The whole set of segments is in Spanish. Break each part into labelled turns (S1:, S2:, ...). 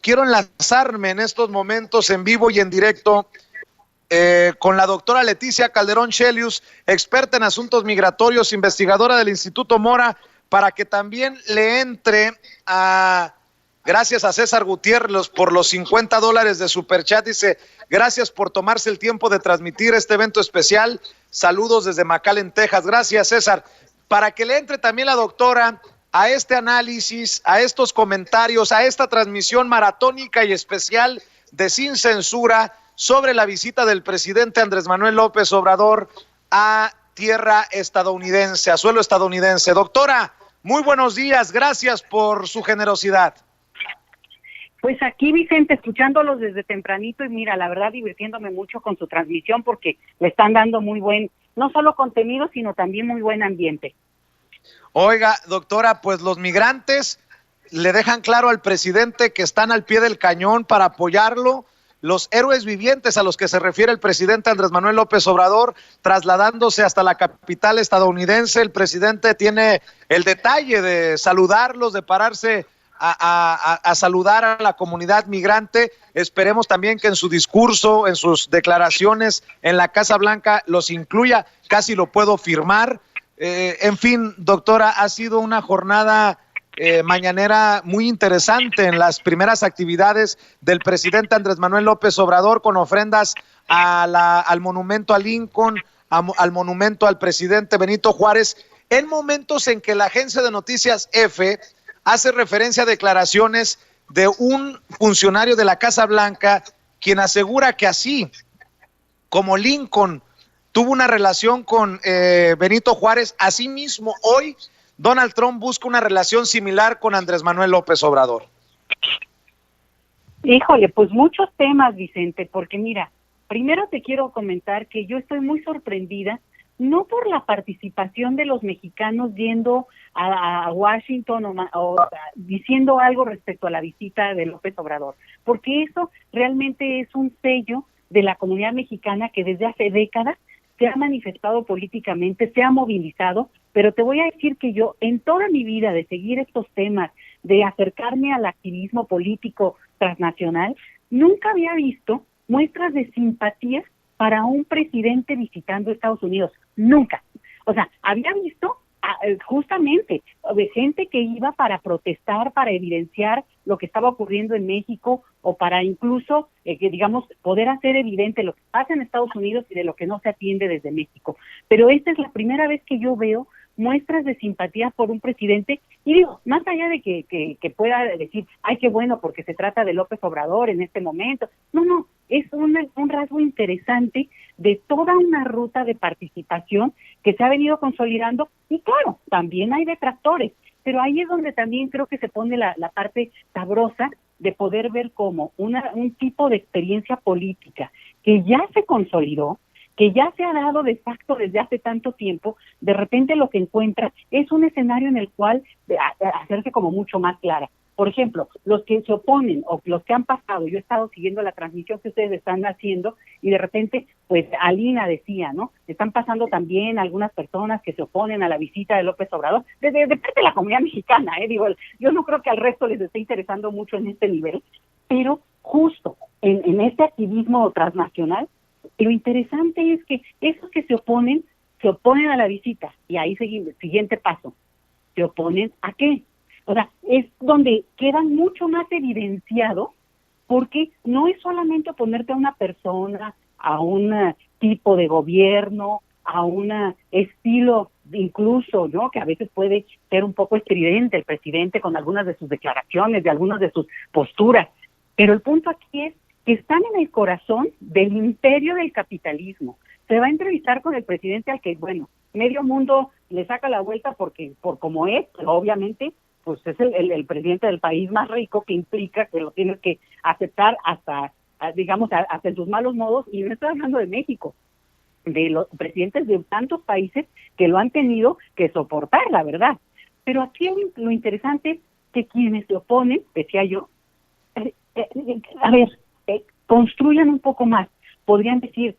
S1: Quiero enlazarme en estos momentos en vivo y en directo con la doctora Leticia Calderón Shelius, experta en asuntos migratorios, investigadora del Instituto Mora, para que también le entre a... Gracias a César Gutiérrez por los $50 de Superchat. Dice, gracias por tomarse el tiempo de transmitir este evento especial. Saludos desde McAllen, Texas. Gracias, César. Para que le entre también la doctora a este análisis, a estos comentarios, a esta transmisión maratónica y especial de Sin Censura sobre la visita del presidente Andrés Manuel López Obrador a tierra estadounidense, a suelo estadounidense. Doctora, muy buenos días. Gracias por su generosidad.
S2: Pues aquí, Vicente, escuchándolos desde tempranito y mira, la verdad divirtiéndome mucho con su transmisión porque le están dando muy buen, no solo contenido, sino también muy buen ambiente.
S1: Oiga, doctora, pues los migrantes le dejan claro al presidente que están al pie del cañón para apoyarlo. Los héroes vivientes a los que se refiere el presidente Andrés Manuel López Obrador, trasladándose hasta la capital estadounidense. El presidente tiene el detalle de saludarlos, de pararse a saludar a la comunidad migrante. Esperemos también que en su discurso, en sus declaraciones en la Casa Blanca los incluya, casi lo puedo firmar. En fin, doctora, ha sido una jornada mañanera muy interesante en las primeras actividades del presidente Andrés Manuel López Obrador, con ofrendas al monumento a Lincoln, al monumento al presidente Benito Juárez, en momentos en que la agencia de noticias EFE hace referencia a declaraciones de un funcionario de la Casa Blanca, quien asegura que así como Lincoln tuvo una relación con Benito Juárez, asimismo hoy Donald Trump busca una relación similar con Andrés Manuel López Obrador.
S2: Híjole, pues muchos temas, Vicente, porque mira, primero te quiero comentar que yo estoy muy sorprendida, no por la participación de los mexicanos yendo a Washington o diciendo algo respecto a la visita de López Obrador, porque eso realmente es un sello de la comunidad mexicana que desde hace décadas se ha manifestado políticamente, se ha movilizado, pero te voy a decir que yo en toda mi vida de seguir estos temas, de acercarme al activismo político transnacional, nunca había visto muestras de simpatía para un presidente visitando Estados Unidos, nunca. O sea, había visto justamente de gente que iba para protestar, para evidenciar lo que estaba ocurriendo en México o para incluso, digamos, poder hacer evidente lo que pasa en Estados Unidos y de lo que no se atiende desde México. Pero esta es la primera vez que yo veo muestras de simpatía por un presidente, y digo, más allá de que pueda decir, ay, qué bueno, porque se trata de López Obrador en este momento, no, es un rasgo interesante de toda una ruta de participación que se ha venido consolidando, y claro, también hay detractores, pero ahí es donde también creo que se pone la parte sabrosa de poder ver cómo un tipo de experiencia política que ya se consolidó, que ya se ha dado de facto desde hace tanto tiempo, de repente lo que encuentra es un escenario en el cual hacerse como mucho más clara. Por ejemplo, los que se oponen o los que han pasado, yo he estado siguiendo la transmisión que ustedes están haciendo y de repente, pues Alina decía, ¿no? Están pasando también algunas personas que se oponen a la visita de López Obrador, de parte de la comunidad mexicana, digo, yo no creo que al resto les esté interesando mucho en este nivel, pero justo en este activismo transnacional, lo interesante es que esos que se oponen a la visita, y ahí seguimos, siguiente paso, ¿se oponen a qué? O sea, es donde quedan mucho más evidenciado, porque no es solamente oponerte a una persona, a un tipo de gobierno, a un estilo incluso, ¿no? Que a veces puede ser un poco estridente el presidente con algunas de sus declaraciones, de algunas de sus posturas, pero el punto aquí es que están en el corazón del imperio del capitalismo. Se va a entrevistar con el presidente al que, bueno, medio mundo le saca la vuelta por como es, pero obviamente pues es el presidente del país más rico, que implica que lo tienes que aceptar hasta, digamos, hasta en sus malos modos, y no estoy hablando de México, de los presidentes de tantos países que lo han tenido que soportar, la verdad. Pero aquí lo interesante es que quienes se oponen, decía yo, construyan un poco más. Podrían decir,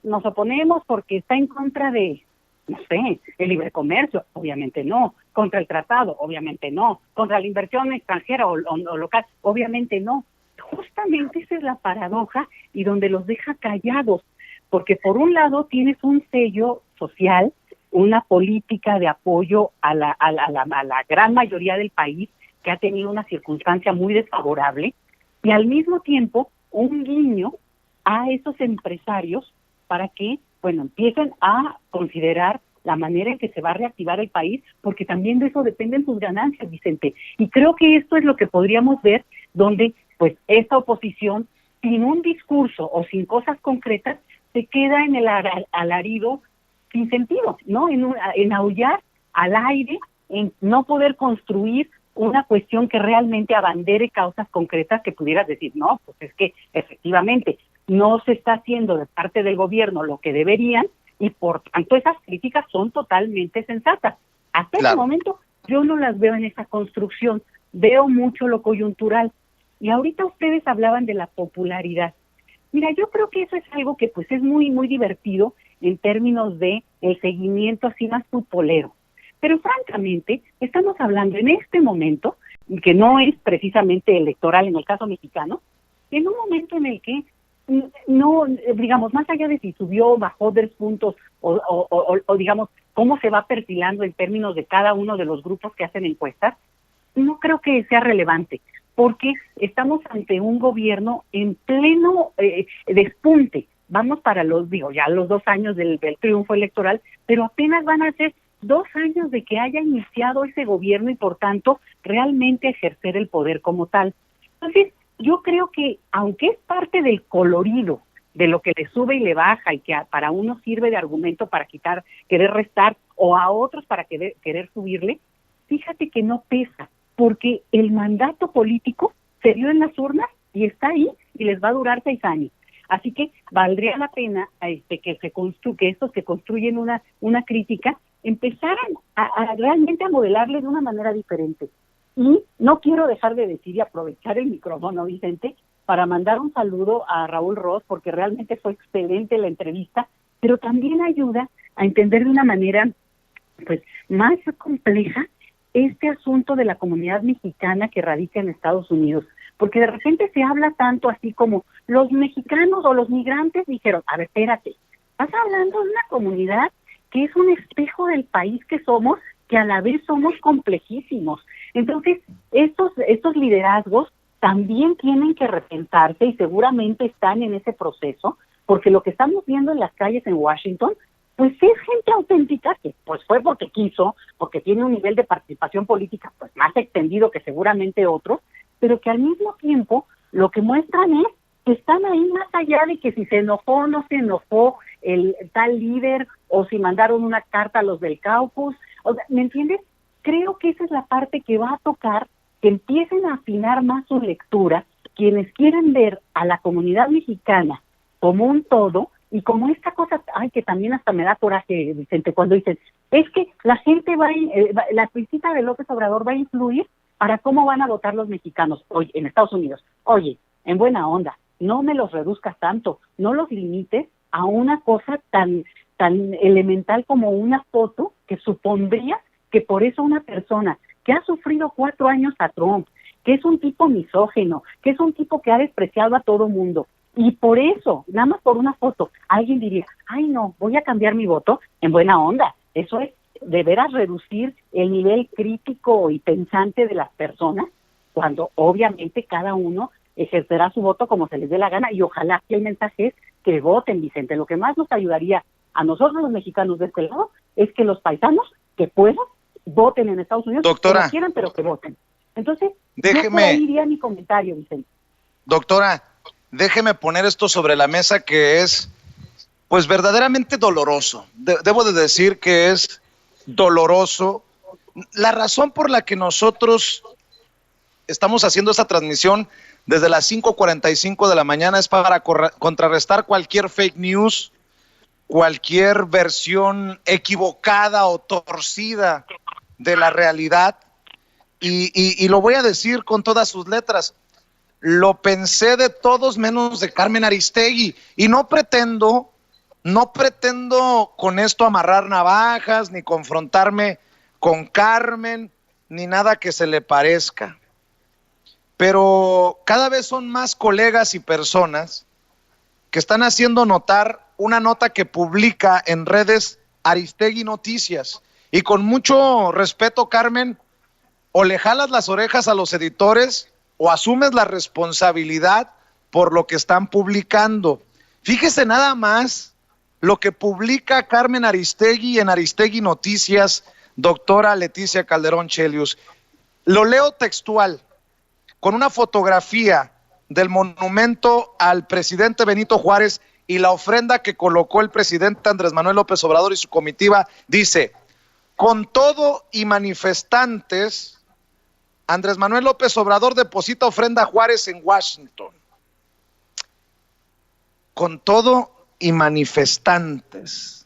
S2: nos oponemos porque está en contra de, no sé, el libre comercio. Obviamente no. contra el tratado, obviamente no, contra la inversión extranjera o local, obviamente no. Justamente esa es la paradoja y donde los deja callados, porque por un lado tienes un sello social, una política de apoyo a la gran mayoría del país que ha tenido una circunstancia muy desfavorable, y al mismo tiempo un guiño a esos empresarios para que, bueno, empiecen a considerar la manera en que se va a reactivar el país, porque también de eso dependen sus ganancias, Vicente. Y creo que esto es lo que podríamos ver, donde pues esta oposición, sin un discurso o sin cosas concretas, se queda en el alarido sin sentido, ¿no? En aullar al aire, en no poder construir una cuestión que realmente abandere causas concretas que pudieras decir, no, pues es que efectivamente no se está haciendo de parte del gobierno lo que deberían, y por tanto esas críticas son totalmente sensatas. Hasta ese momento yo no las veo en esa construcción, veo mucho lo coyuntural. Y ahorita ustedes hablaban de la popularidad. Mira, yo creo que eso es algo que pues es muy, muy divertido en términos de el seguimiento así más futbolero. Pero francamente, estamos hablando en este momento, que no es precisamente electoral en el caso mexicano, en un momento en el que no, digamos, más allá de si subió o bajó 10 puntos o digamos, cómo se va perfilando en términos de cada uno de los grupos que hacen encuestas, no creo que sea relevante, porque estamos ante un gobierno en pleno despunte. Vamos para ya los 2 años del triunfo electoral, pero apenas van a ser 2 años de que haya iniciado ese gobierno y por tanto realmente ejercer el poder como tal. Entonces, yo creo que aunque es parte del colorido de lo que le sube y le baja y que para unos sirve de argumento para querer restar o a otros para querer subirle, fíjate que no pesa, porque el mandato político se dio en las urnas y está ahí y les va a durar 6 años. Así que valdría la pena que estos que construyen una crítica empezaran a realmente a modelarle de una manera diferente. Y no quiero dejar de decir y aprovechar el micrófono, Vicente, para mandar un saludo a Raúl Ros, porque realmente fue excelente la entrevista, pero también ayuda a entender de una manera pues más compleja este asunto de la comunidad mexicana que radica en Estados Unidos, porque de repente se habla tanto así como los mexicanos o los migrantes dijeron, a ver, espérate, estás hablando de una comunidad que es un espejo del país que somos, que a la vez somos complejísimos. Entonces, estos liderazgos también tienen que repensarse y seguramente están en ese proceso, porque lo que estamos viendo en las calles en Washington, pues es gente auténtica que pues fue porque quiso, porque tiene un nivel de participación política pues más extendido que seguramente otros, pero que al mismo tiempo lo que muestran es que están ahí más allá de que si se enojó o no se enojó el tal líder o si mandaron una carta a los del caucus. O sea, ¿me entiendes? Creo que esa es la parte que va a tocar, que empiecen a afinar más su lectura, quienes quieren ver a la comunidad mexicana como un todo, y como esta cosa, que también hasta me da coraje, Vicente, cuando dicen, es que la gente la visita de López Obrador va a influir para cómo van a votar los mexicanos hoy en Estados Unidos. Oye, en buena onda, no me los reduzcas tanto, no los limites a una cosa tan elemental como una foto que supondría que por eso una persona que ha sufrido 4 años a Trump, que es un tipo misógino, que es un tipo que ha despreciado a todo mundo, y por eso, nada más por una foto, alguien diría, ay no, voy a cambiar mi voto, en buena onda. Eso es de veras reducir el nivel crítico y pensante de las personas, cuando obviamente cada uno ejercerá su voto como se les dé la gana, y ojalá que el mensaje es que voten, Vicente. Lo que más nos ayudaría a nosotros los mexicanos de este lado es que los paisanos que puedan voten en Estados Unidos,
S1: doctora,
S2: que quieran, pero que voten. Entonces,
S1: déjeme,
S2: yo por ahí iría mi comentario, Vicente.
S1: Doctora, déjeme poner esto sobre la mesa, que es pues verdaderamente doloroso. Debo de decir que es doloroso. La razón por la que nosotros estamos haciendo esta transmisión desde las 5:45 de la mañana es para contrarrestar cualquier fake news, cualquier versión equivocada o torcida de la realidad, y lo voy a decir con todas sus letras. Lo pensé de todos menos de Carmen Aristegui, y no pretendo con esto amarrar navajas ni confrontarme con Carmen, ni nada que se le parezca. Pero cada vez son más colegas y personas que están haciendo notar una nota que publica en redes Aristegui Noticias. Y con mucho respeto, Carmen, o le jalas las orejas a los editores o asumes la responsabilidad por lo que están publicando. Fíjese nada más lo que publica Carmen Aristegui en Aristegui Noticias, doctora Leticia Calderón Chelius. Lo leo textual, con una fotografía del monumento al presidente Benito Juárez y la ofrenda que colocó el presidente Andrés Manuel López Obrador y su comitiva, dice: con todo y manifestantes, Andrés Manuel López Obrador deposita ofrenda a Juárez en Washington. Con todo y manifestantes.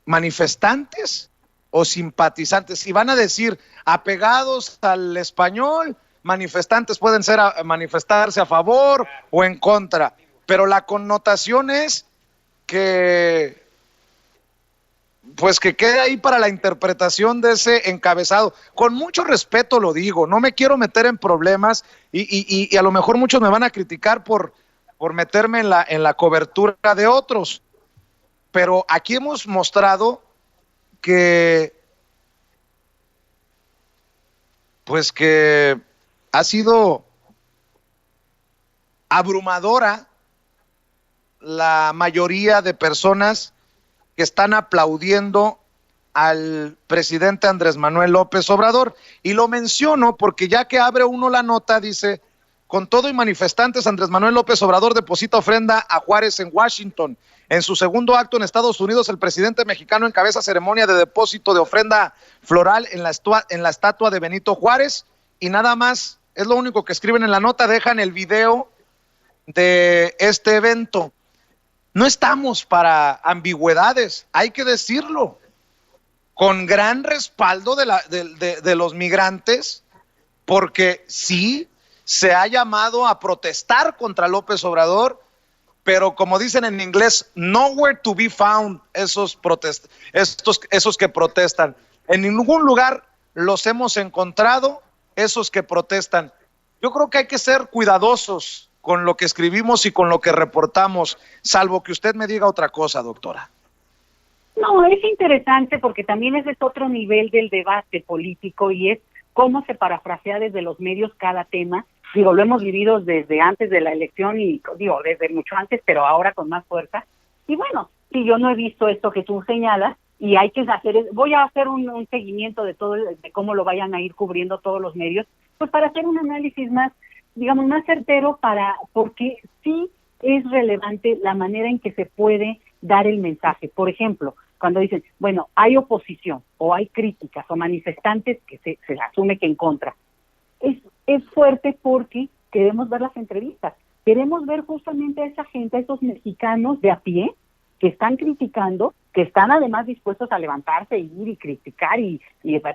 S1: ¿Manifestantes o simpatizantes? Si van a decir apegados al español, manifestantes pueden ser manifestarse a favor o en contra, pero la connotación es que pues que quede ahí para la interpretación de ese encabezado. Con mucho respeto lo digo, no me quiero meter en problemas y a lo mejor muchos me van a criticar por meterme en la cobertura de otros, pero aquí hemos mostrado que pues que ha sido abrumadora la mayoría de personas que están aplaudiendo al presidente Andrés Manuel López Obrador. Y lo menciono porque ya que abre uno la nota, dice: con todo y manifestantes, Andrés Manuel López Obrador deposita ofrenda a Juárez en Washington. En su segundo acto en Estados Unidos, el presidente mexicano encabeza ceremonia de depósito de ofrenda floral en la estatua de Benito Juárez. Y nada más, es lo único que escriben en la nota, dejan el video de este evento. No estamos para ambigüedades, hay que decirlo, con gran respaldo de los migrantes, porque sí se ha llamado a protestar contra López Obrador, pero como dicen en inglés, nowhere to be found, esos que protestan. En ningún lugar los hemos encontrado, esos que protestan. Yo creo que hay que ser cuidadosos con lo que escribimos y con lo que reportamos, salvo que usted me diga otra cosa, doctora.
S2: No, es interesante porque también ese es otro nivel del debate político y es cómo se parafrasea desde los medios cada tema. Digo, lo hemos vivido desde antes de la elección y digo, desde mucho antes, pero ahora con más fuerza. Y bueno, si yo no he visto esto que tú señalas y hay que voy a hacer un seguimiento de todo, de cómo lo vayan a ir cubriendo todos los medios, pues para hacer un análisis más, digamos, más certero porque sí es relevante la manera en que se puede dar el mensaje. Por ejemplo, cuando dicen, bueno, hay oposición o hay críticas o manifestantes que se asume que en contra. Es fuerte porque queremos ver las entrevistas, queremos ver justamente a esa gente, a esos mexicanos de a pie que están criticando, que están además dispuestos a levantarse, ir y criticar y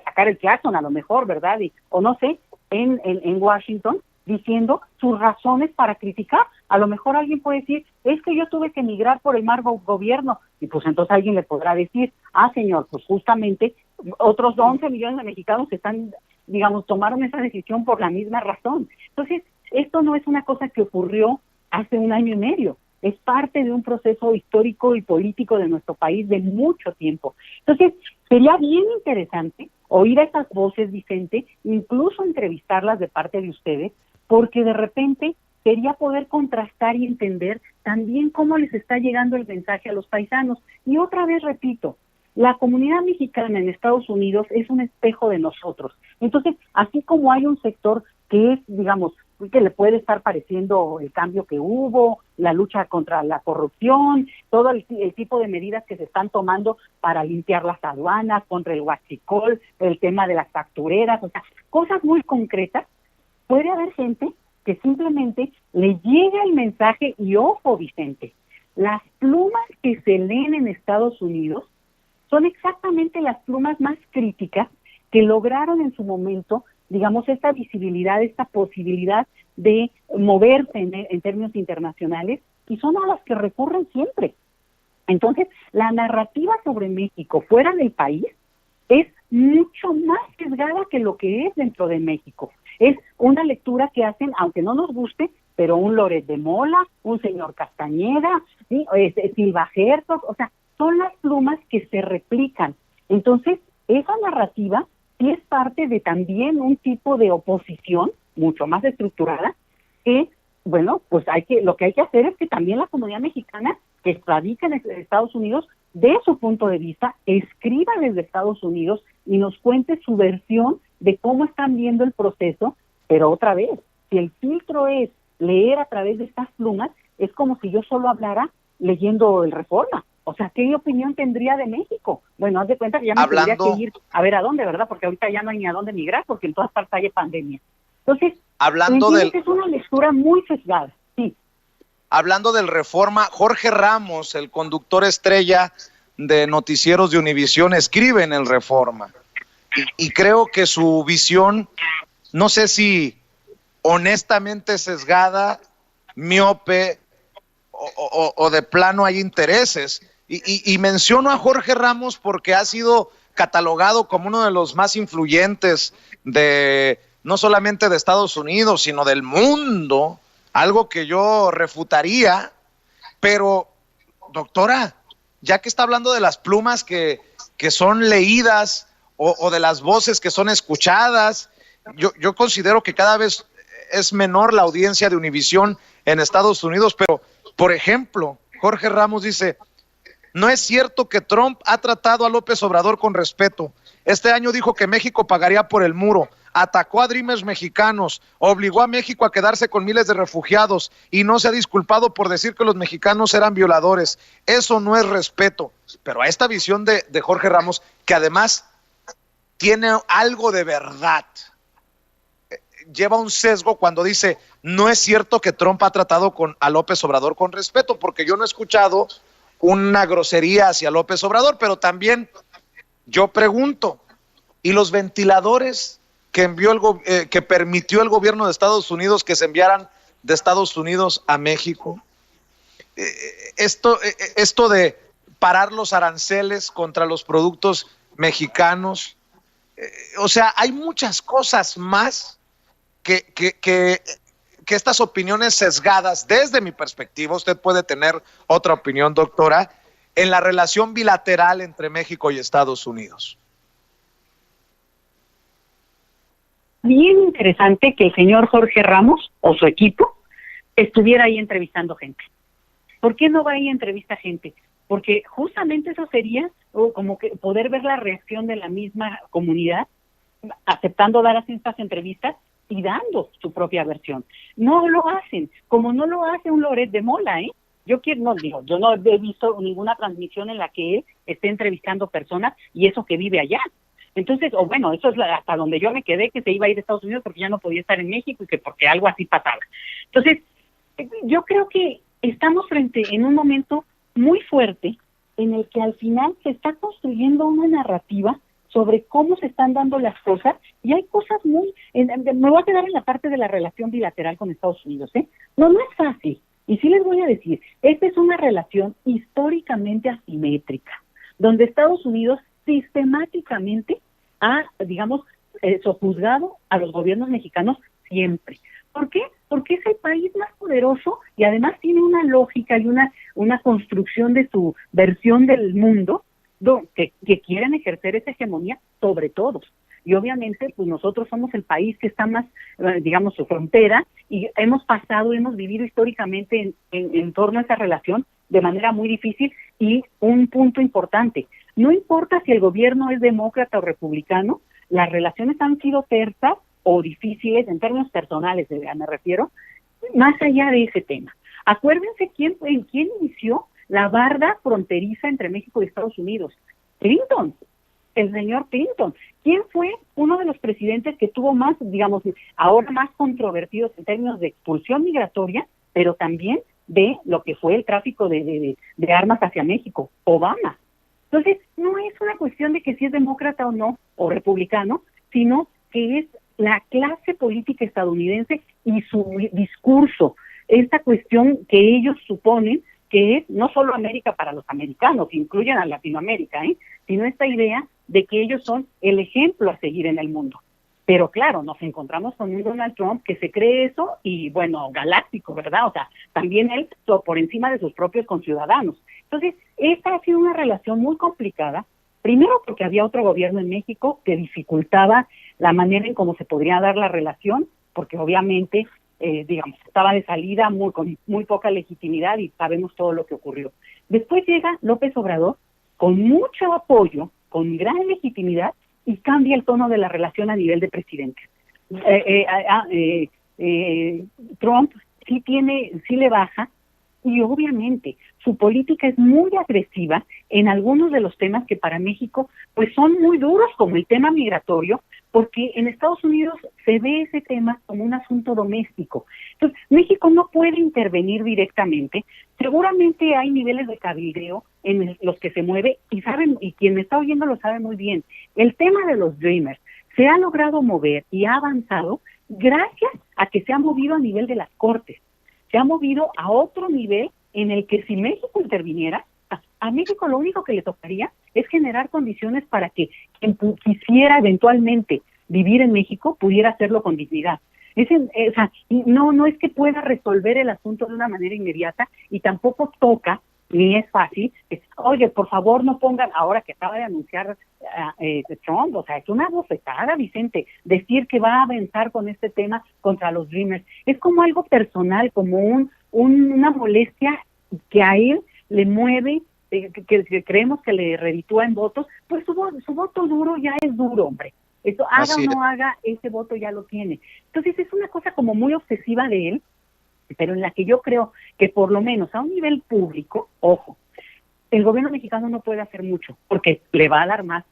S2: sacar el claxon a lo mejor, ¿verdad? O no sé, en Washington, diciendo sus razones para criticar. A lo mejor alguien puede decir, es que yo tuve que emigrar por el mal gobierno, y pues entonces alguien le podrá decir, señor, pues justamente otros 11 millones de mexicanos están, digamos, tomaron esa decisión por la misma razón. Entonces, esto no es una cosa que ocurrió hace un año y medio, es parte de un proceso histórico y político de nuestro país de mucho tiempo. Entonces, sería bien interesante oír a esas voces, Vicente, incluso entrevistarlas de parte de ustedes, porque de repente quería poder contrastar y entender también cómo les está llegando el mensaje a los paisanos. Y otra vez repito, la comunidad mexicana en Estados Unidos es un espejo de nosotros. Entonces, así como hay un sector que es, digamos, que le puede estar pareciendo el cambio que hubo, la lucha contra la corrupción, todo el tipo de medidas que se están tomando para limpiar las aduanas, contra el huachicol, el tema de las factureras, o sea, cosas muy concretas. Puede haber gente que simplemente le llega el mensaje y ojo, Vicente, las plumas que se leen en Estados Unidos son exactamente las plumas más críticas que lograron en su momento, digamos, esta visibilidad, esta posibilidad de moverse en términos internacionales, y son a las que recurren siempre. Entonces, la narrativa sobre México fuera del país es mucho más sesgada que lo que es dentro de México. Es una lectura que hacen, aunque no nos guste, pero un Loret de Mola, un señor Castañeda, ¿sí? Silva Herzog, o sea, son las plumas que se replican. Entonces, esa narrativa sí es parte de también un tipo de oposición mucho más estructurada que, bueno, pues lo que hay que hacer es que también la comunidad mexicana que radica en Estados Unidos, de su punto de vista, escriba desde Estados Unidos y nos cuente su versión de cómo están viendo el proceso, pero otra vez, si el filtro es leer a través de estas plumas, es como si yo solo hablara leyendo el Reforma. O sea, ¿qué opinión tendría de México? Bueno, haz de cuenta que ya me tendría que ir a ver a dónde, ¿verdad? Porque ahorita ya no hay ni a dónde migrar, porque en todas partes hay pandemia. Entonces, es una lectura muy sesgada, sí.
S1: Hablando del Reforma, Jorge Ramos, el conductor estrella de noticieros de Univisión, escribe en el Reforma. Y creo que su visión, no sé si honestamente sesgada, miope o de plano hay intereses. Y menciono a Jorge Ramos porque ha sido catalogado como uno de los más influyentes no solamente de Estados Unidos, sino del mundo, algo que yo refutaría. Pero, doctora, ya que está hablando de las plumas que son leídas o de las voces que son escuchadas, yo considero que cada vez es menor la audiencia de Univisión en Estados Unidos, pero, por ejemplo, Jorge Ramos dice: no es cierto que Trump ha tratado a López Obrador con respeto. Este año dijo que México pagaría por el muro, atacó a Dreamers mexicanos, obligó a México a quedarse con miles de refugiados y no se ha disculpado por decir que los mexicanos eran violadores. Eso no es respeto. Pero a esta visión de Jorge Ramos, que además tiene algo de verdad, lleva un sesgo cuando dice: no es cierto que Trump ha tratado a López Obrador con respeto, porque yo no he escuchado una grosería hacia López Obrador. Pero también yo pregunto, ¿y los ventiladores que que permitió el gobierno de Estados Unidos que se enviaran de Estados Unidos a México? Esto de parar los aranceles contra los productos mexicanos, o sea, hay muchas cosas más que estas opiniones sesgadas, desde mi perspectiva, usted puede tener otra opinión, doctora, en la relación bilateral entre México y Estados Unidos.
S2: Bien interesante que el señor Jorge Ramos o su equipo estuviera ahí entrevistando gente. ¿Por qué no va ahí y entrevista gente? Porque justamente eso sería como que poder ver la reacción de la misma comunidad aceptando dar estas entrevistas y dando su propia versión. No lo hacen, como no lo hace un Loret de Mola, ¿eh? Yo no he visto ninguna transmisión en la que él esté entrevistando personas y eso que vive allá. Entonces, eso es hasta donde yo me quedé, que se iba a ir a Estados Unidos porque ya no podía estar en México y que porque algo así pasaba. Entonces, yo creo que estamos en un momento muy fuerte en el que al final se está construyendo una narrativa sobre cómo se están dando las cosas, y hay cosas me voy a quedar en la parte de la relación bilateral con Estados Unidos, ¿eh? No es fácil, y sí les voy a decir, esta es una relación históricamente asimétrica, donde Estados Unidos sistemáticamente ha, sojuzgado a los gobiernos mexicanos siempre. ¿Por qué? Porque es el país más poderoso y además tiene una lógica y una construcción de su versión del mundo que quieren ejercer esa hegemonía sobre todos. Y obviamente, pues nosotros somos el país que está más, su frontera, y hemos vivido históricamente en torno a esa relación de manera muy difícil. Y un punto importante, no importa si el gobierno es demócrata o republicano, las relaciones han sido tersas o difíciles en términos personales, me refiero, más allá de ese tema. Acuérdense quién inició la barda fronteriza entre México y Estados Unidos. Clinton, el señor Clinton. ¿Quién fue uno de los presidentes que tuvo más, ahora más controvertidos en términos de expulsión migratoria, pero también de lo que fue el tráfico de armas hacia México? Obama. Entonces, no es una cuestión de que si es demócrata o no, o republicano, sino que es la clase política estadounidense y su discurso, esta cuestión que ellos suponen que es no solo América para los americanos, que incluyen a Latinoamérica, sino esta idea de que ellos son el ejemplo a seguir en el mundo. Pero claro, nos encontramos con un Donald Trump que se cree eso y, bueno, galáctico, ¿verdad? O sea, también él por encima de sus propios conciudadanos. Entonces, esta ha sido una relación muy complicada, primero porque había otro gobierno en México que dificultaba la manera en cómo se podría dar la relación, porque obviamente, digamos, estaba de salida con muy poca legitimidad y sabemos todo lo que ocurrió. Después llega López Obrador con mucho apoyo, con gran legitimidad, y cambia el tono de la relación a nivel de presidente. Trump sí le baja, y obviamente su política es muy agresiva en algunos de los temas que para México pues son muy duros, como el tema migratorio, porque en Estados Unidos se ve ese tema como un asunto doméstico. Entonces, México no puede intervenir directamente. Seguramente hay niveles de cabildeo en los que se mueve, y quien me está oyendo lo sabe muy bien. El tema de los Dreamers se ha logrado mover y ha avanzado gracias a que se ha movido a nivel de las Cortes. Se ha movido a otro nivel en el que si México interviniera, a México lo único que le tocaría es generar condiciones para que quien quisiera eventualmente vivir en México pudiera hacerlo con dignidad. No es que pueda resolver el asunto de una manera inmediata, y tampoco toca, ni es fácil, oye, por favor no pongan, ahora que acaba de anunciar Trump, o sea, es una bofetada, Vicente, decir que va a avanzar con este tema contra los Dreamers. Es como algo personal, como una molestia que a él le mueve, que creemos que le reditúa en votos. Pues su voto duro ya es duro, hombre. Eso, haga o no haga, ese voto ya lo tiene. Entonces es una cosa como muy obsesiva de él, pero en la que yo creo que por lo menos a un nivel público, ojo, el gobierno mexicano no puede hacer mucho, porque le va a dar más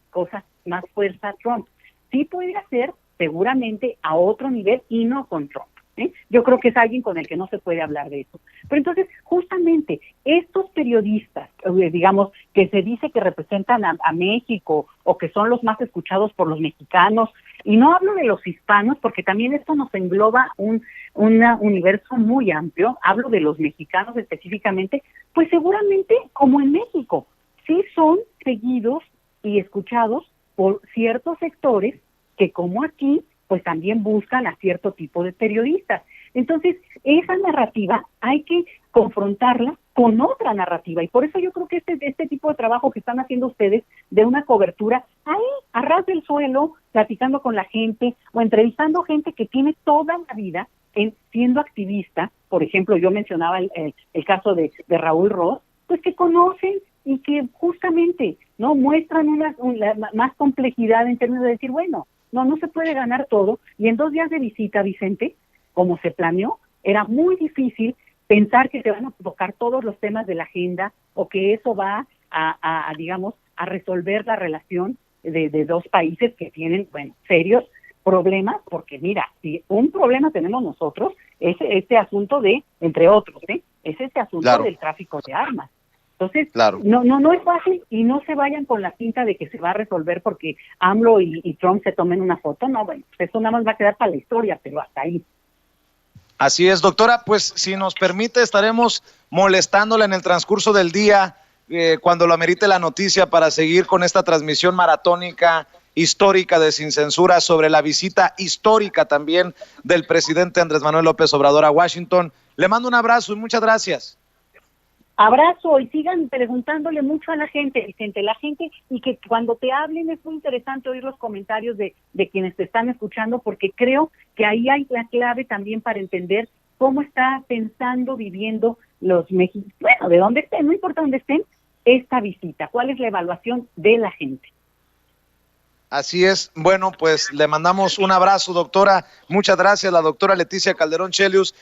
S2: fuerza a Trump. Sí puede hacer, seguramente, a otro nivel y no con Trump. Yo creo que es alguien con el que no se puede hablar de eso. Pero entonces, justamente, estos periodistas, digamos, que se dice que representan a México o que son los más escuchados por los mexicanos, y no hablo de los hispanos, porque también esto nos engloba un universo muy amplio, hablo de los mexicanos específicamente, pues seguramente, como en México, sí son seguidos y escuchados por ciertos sectores que, como aquí, pues también buscan a cierto tipo de periodistas. Entonces, esa narrativa hay que confrontarla con otra narrativa, y por eso yo creo que este tipo de trabajo que están haciendo ustedes, de una cobertura ahí, a ras del suelo, platicando con la gente, o entrevistando gente que tiene toda la vida siendo activista. Por ejemplo, yo mencionaba el caso de Raúl Ros, pues que conocen y que justamente no muestran más complejidad en términos de decir, bueno, no se puede ganar todo, y en 2 días de visita, Vicente, como se planeó, era muy difícil pensar que se van a tocar todos los temas de la agenda, o que eso va digamos, a resolver la relación de dos países que tienen, bueno, serios problemas, porque mira, si un problema tenemos nosotros, es este asunto entre otros, es este asunto del tráfico de armas. Entonces, no es fácil, y no se vayan con la pinta de que se va a resolver porque AMLO y Trump se tomen una foto. No, bueno, eso nada más va a quedar para la historia, pero hasta ahí.
S1: Así es, doctora, pues si nos permite estaremos molestándola en el transcurso del día, cuando lo amerite la noticia, para seguir con esta transmisión maratónica histórica de Sin Censura sobre la visita histórica también del presidente Andrés Manuel López Obrador a Washington. Le mando un abrazo y muchas gracias.
S2: Abrazo, y sigan preguntándole mucho a la gente, Vicente, y que cuando te hablen es muy interesante oír los comentarios de quienes te están escuchando, porque creo que ahí hay la clave también para entender cómo está pensando, viviendo los mexicanos, bueno, de dónde estén, no importa dónde estén, esta visita, cuál es la evaluación de la gente.
S1: Así es. Bueno, pues le mandamos un abrazo, doctora. Muchas gracias, la doctora Leticia Calderón Chelius,